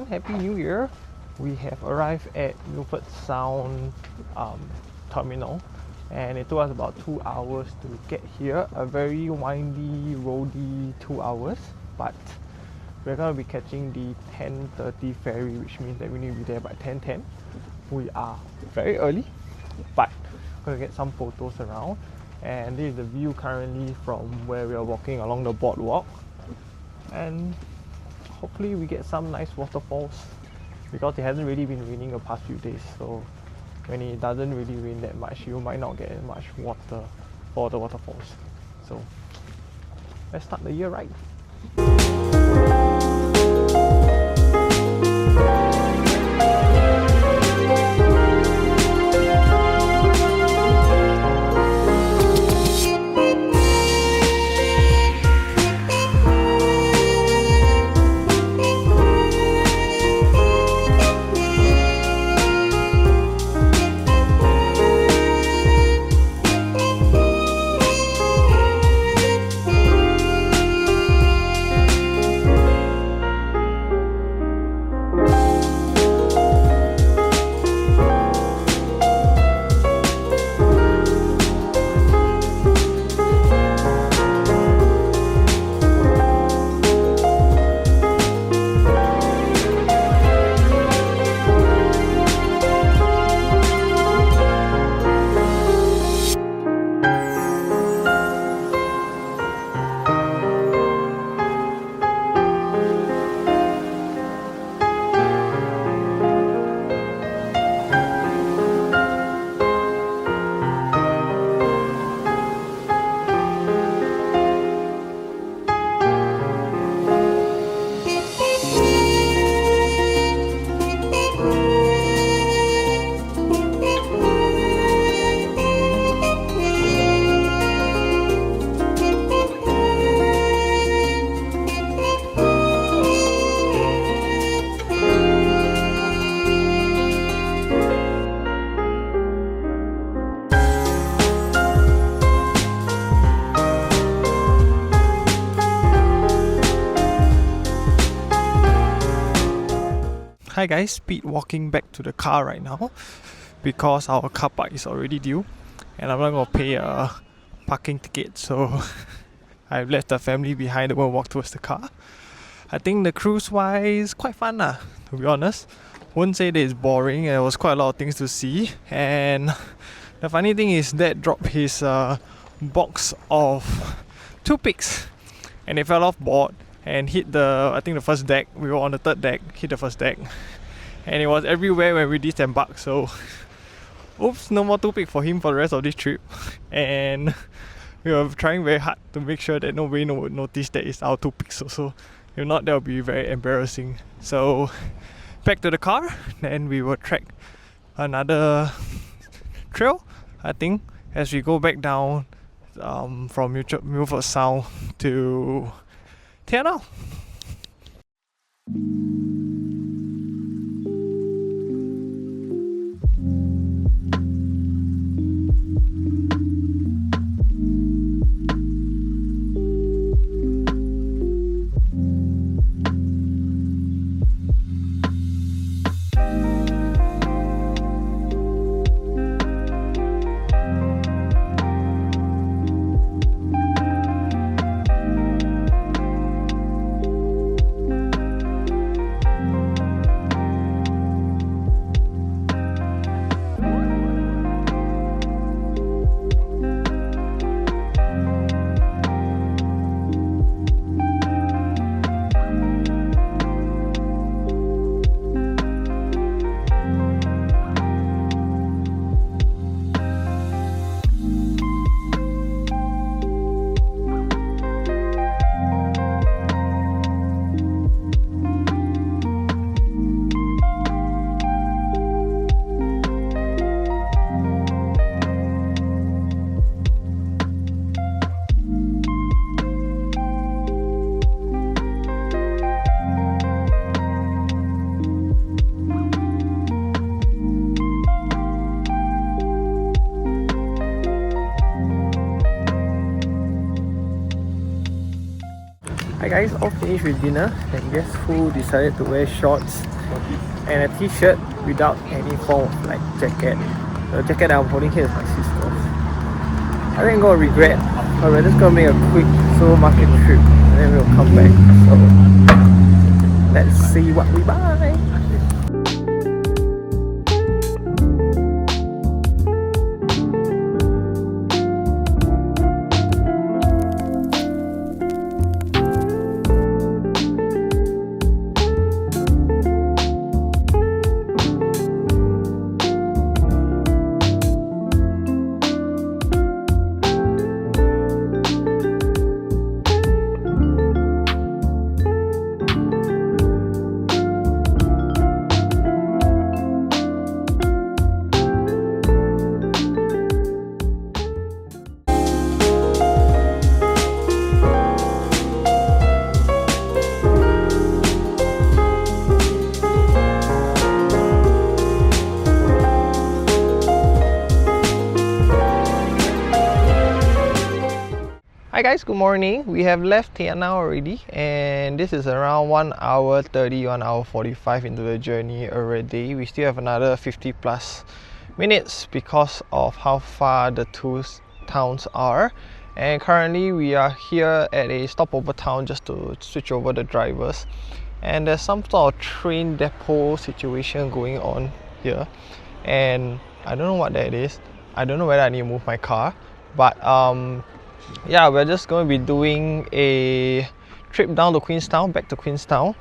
everyone, Happy New Year. We have arrived at Milford Sound terminal, and it took us about 2 hours to get here. A very windy, roady 2 hours, but we're going to be catching the 10:30 ferry, which means that we need to be there by 10:10. We are very early, but we're going to get some photos around. And this is the view currently from where we are walking along the boardwalk, and hopefully we get some nice waterfalls, because it hasn't really been raining the past few days, so when it doesn't really rain that much, you might not get much water for the waterfalls. So let's start the year right. Hi guys, speed walking back to the car right now because our car park is already due and I'm not going to pay a parking ticket, so I've left the family behind and will walk towards the car. I think the cruise wise quite fun lah, to be honest. Wouldn't say that it's boring. There was quite a lot of things to see, and the funny thing is Dad dropped his box of toothpicks and it fell off board and hit I think the first deck. We were on the third deck, hit the first deck, and it was everywhere when we disembarked, so oops, no more toothpick for him for the rest of this trip. And we were trying very hard to make sure that nobody would notice that it's our toothpicks also. If not, that would be very embarrassing. So back to the car, then we will track another trail, I think, as we go back down from Milford Sound to Te Anau. Hi guys, all finished with dinner, and guess who decided to wear shorts and a t-shirt without any form of like jacket. The jacket that I'm holding here is my sister's. I think I'm gonna regret, but we're just gonna make a quick supermarket trip and then we'll come back. So let's see what we buy. Hi guys, good morning. We have left Te Anau already, and this is around 1 hour 30, 1 hour 45 into the journey already. We still have another 50 plus minutes because of how far the two towns are. And currently we are here at a stopover town just to switch over the drivers. And there's some sort of train depot situation going on here. And I don't know what that is. I don't know whether I need to move my car. But yeah, we're just going to be doing a trip down to Queenstown, back to Queenstown,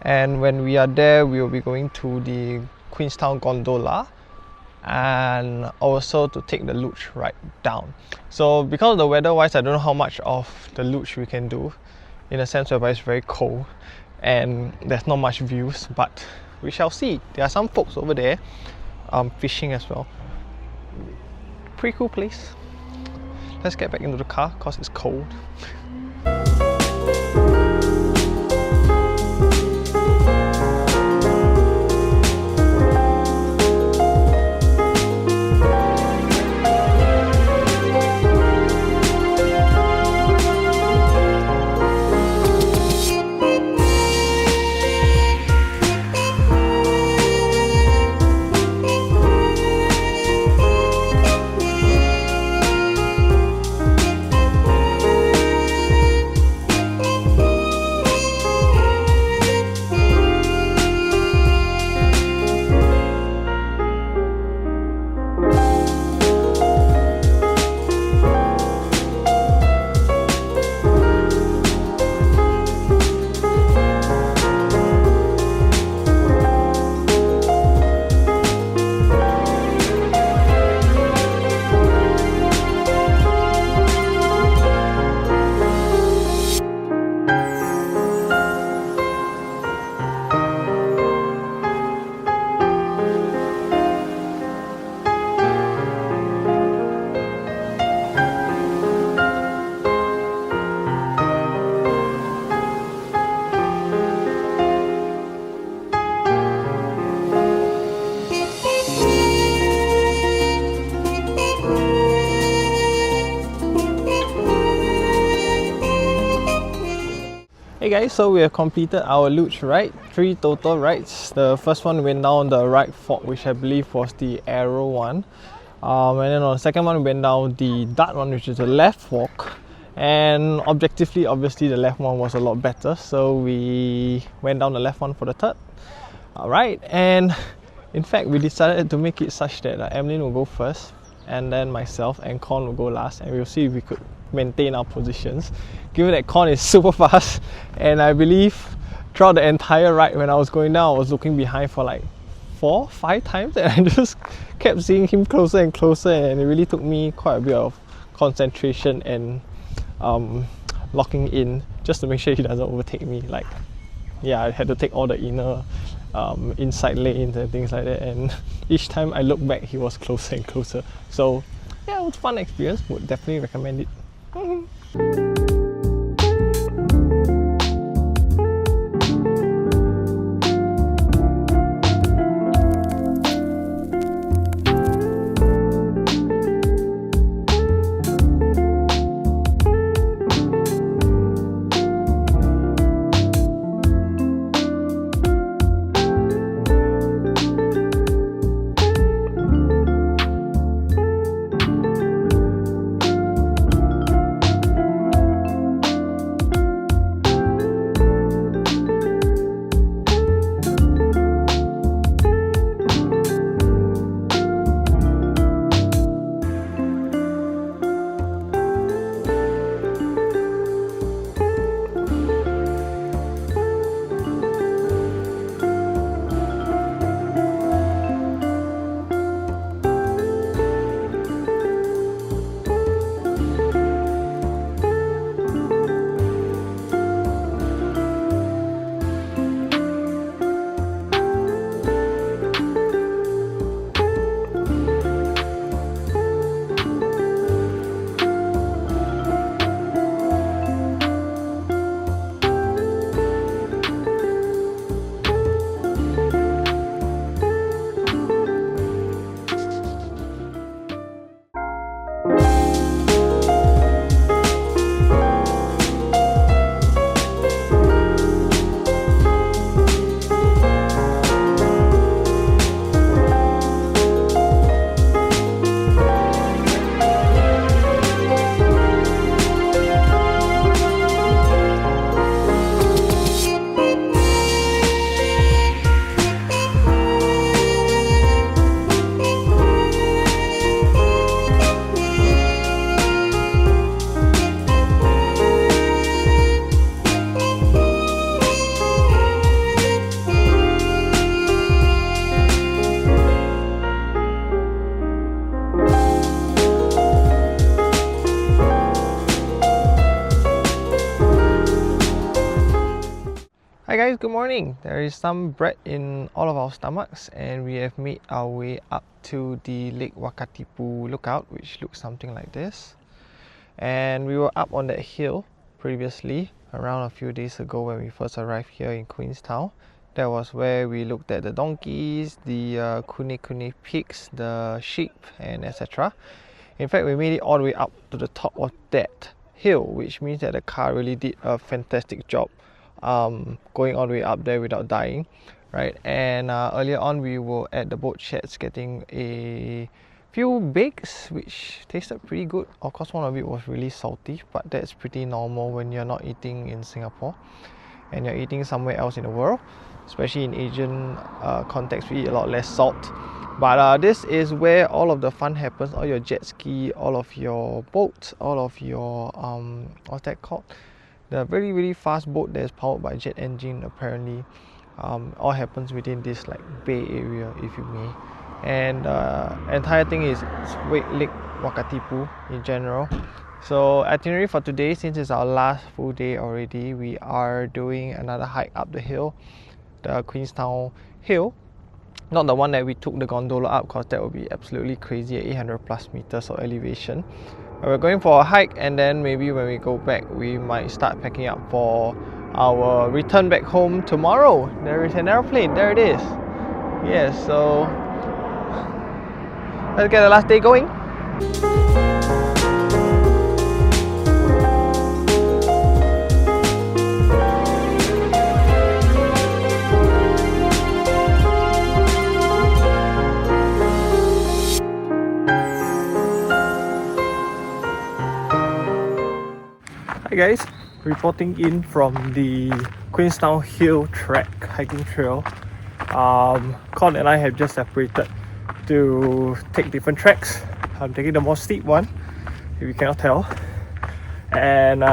and when we are there we will be going to the Queenstown gondola and also to take the luge ride down. So because of the weather wise, I don't know how much of the luge we can do, in a sense whereby it's very cold and there's not much views, but we shall see. There are some folks over there fishing as well. Pretty cool place. Let's get back into the car because it's cold. Hey guys, so we have completed our luge ride, 3 total rides. The first one went down the right fork, which I believe was the arrow one. And then on the second one we went down the dart one, which is the left fork. And objectively, obviously the left one was a lot better, so we went down the left one for the third. Alright, and in fact we decided to make it such that Emily will go first, and then myself and Con will go last, and we'll see if we could maintain our positions, given that Con is super fast. And I believe throughout the entire ride when I was going down, I was looking behind for like 4-5 times, and I just kept seeing him closer and closer, and it really took me quite a bit of concentration and locking in just to make sure he doesn't overtake me. Like, yeah, I had to take all the inner inside lanes and things like that, and each time I looked back he was closer and closer. So yeah, it was a fun experience, would definitely recommend it. Hi guys, good morning. There is some bread in all of our stomachs and we have made our way up to the Lake Wakatipu lookout, which looks something like this. And we were up on that hill previously, around a few days ago when we first arrived here in Queenstown. That was where we looked at the donkeys, the kune pigs, the sheep, and etc. In fact, we made it all the way up to the top of that hill, which means that the car really did a fantastic job going all the way up there without dying, right? And earlier on we were at the boat sheds getting a few bakes which tasted pretty good. Of course, one of it was really salty, but that's pretty normal when you're not eating in Singapore and you're eating somewhere else in the world. Especially in Asian context, we eat a lot less salt. But this is where all of the fun happens. All your jet ski, all of your boats, all of your what's that called? The really fast boat that is powered by jet engine apparently all happens within this like bay area, if you may. And entire thing is Lake Wakatipu in general. So itinerary for today, since it's our last full day already, we are doing another hike up the hill, the Queenstown hill. Not the one that we took the gondola up, because that would be absolutely crazy at 800 plus meters of elevation. We're going for a hike, and then maybe when we go back we might start packing up for our return back home tomorrow. There is an airplane, there it is. Yes, so let's get the last day going. Hi guys, reporting in from the Queenstown Hill Track hiking trail. Con and I have just separated to take different tracks. I'm taking the more steep one, if you cannot tell, and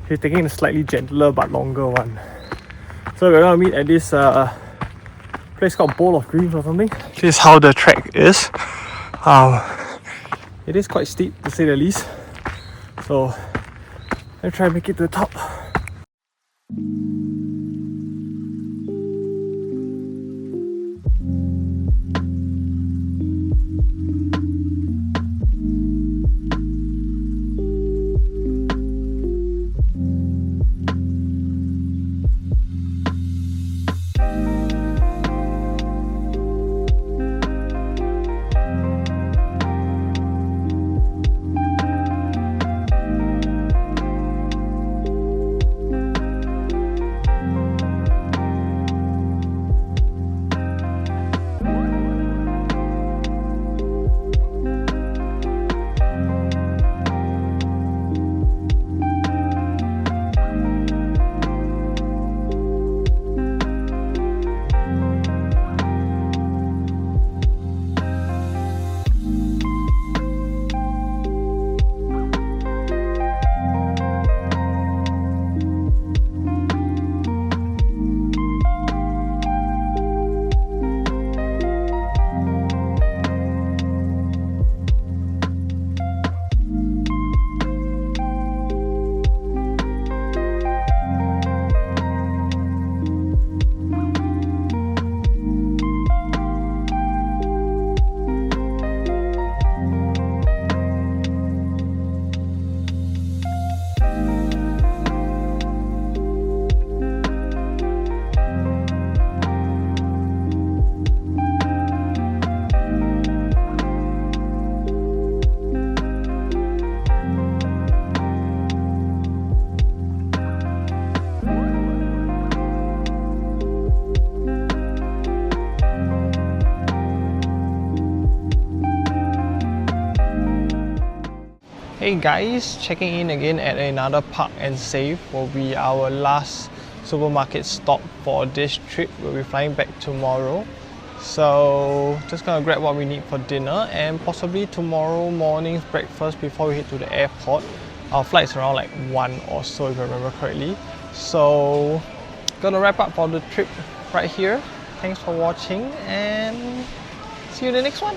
he's taking the slightly gentler but longer one. So we're gonna meet at this place called Bowl of Dreams or something. This is how the track is. It is quite steep to say the least. So let's try and make it to the top. Hey guys, checking in again at another Park and Save will be our last supermarket stop for this trip. We'll be flying back tomorrow. So just gonna grab what we need for dinner and possibly tomorrow morning's breakfast before we head to the airport. Our flight's around like 1 or so if I remember correctly. So gonna wrap up for the trip right here. Thanks for watching and see you in the next one.